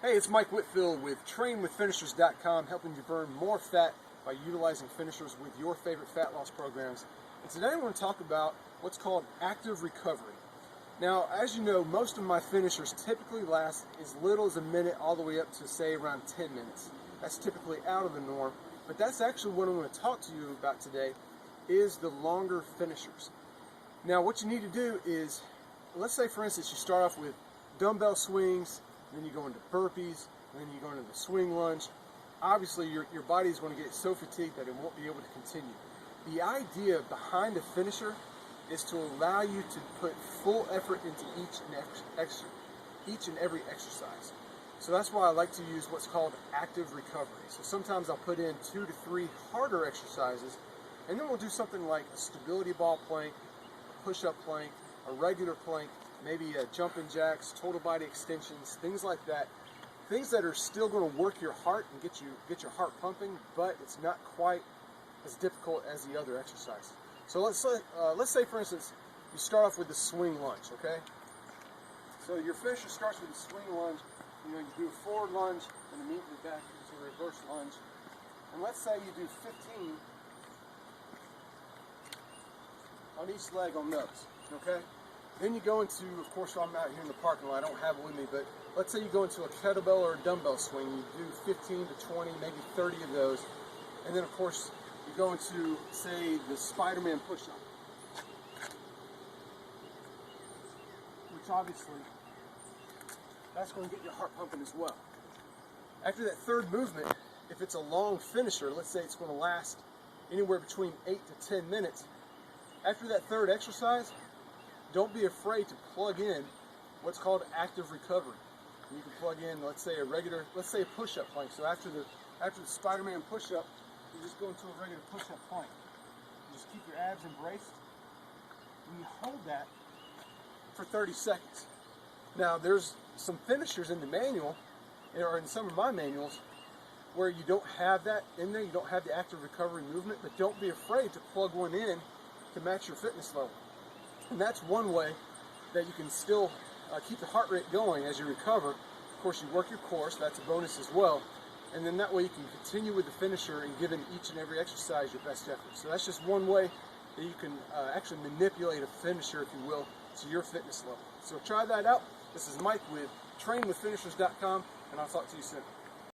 Hey, it's Mike Whitfield with TrainWithFinishers.com, helping you burn more fat by utilizing finishers with your favorite fat loss programs. And today I want to talk about what's called active recovery. Now, as you know, most of my finishers typically last as little as a minute all the way up to, say, around 10 minutes. That's typically out of the norm, but that's actually what I'm going to talk to you about today is the longer finishers. Now, what you need to do is, let's say, for instance, you start off with dumbbell swings, then you go into burpees, and then you go into the swing lunge. Obviously, your body is going to get so fatigued that it won't be able to continue. The idea behind a finisher is to allow you to put full effort into each and every exercise. So that's why I like to use what's called active recovery. So sometimes I'll put in 2 to 3 harder exercises, and then we'll do something like a stability ball plank, a push-up plank, a regular plank, maybe jumping jacks, total body extensions, things like that. Things that are still going to work your heart and get your heart pumping, but it's not quite as difficult as the other exercises. So let's say for instance, you start off with the swing lunge, okay? So your finisher starts with the swing lunge. You do a forward lunge and immediately back into a reverse lunge. And let's say you do 15 on each leg on those, okay? Then you go into, of course, I'm out here in the parking lot, I don't have it with me, but let's say you go into a kettlebell or a dumbbell swing. You do 15 to 20, maybe 30 of those. And then, of course, you go into, say, the Spider-Man push-up, which obviously, that's going to get your heart pumping as well. After that third movement, if it's a long finisher, let's say it's going to last anywhere between 8 to 10 minutes, after that third exercise, don't be afraid to plug in what's called active recovery. You can plug in, let's say a push-up plank. So after the Spider-Man push-up, you just go into a regular push-up plank. You just keep your abs embraced, and you hold that for 30 seconds. Now, there's some finishers in the manual, or in some of my manuals, where you don't have that in there. You don't have the active recovery movement, but don't be afraid to plug one in to match your fitness level. And that's one way that you can still keep the heart rate going as you recover. Of course, you work your course, that's a bonus as well. And then that way you can continue with the finisher and give in each and every exercise your best effort. So that's just one way that you can actually manipulate a finisher, if you will, to your fitness level. So try that out. This is Mike with TrainWithFinishers.com, and I'll talk to you soon.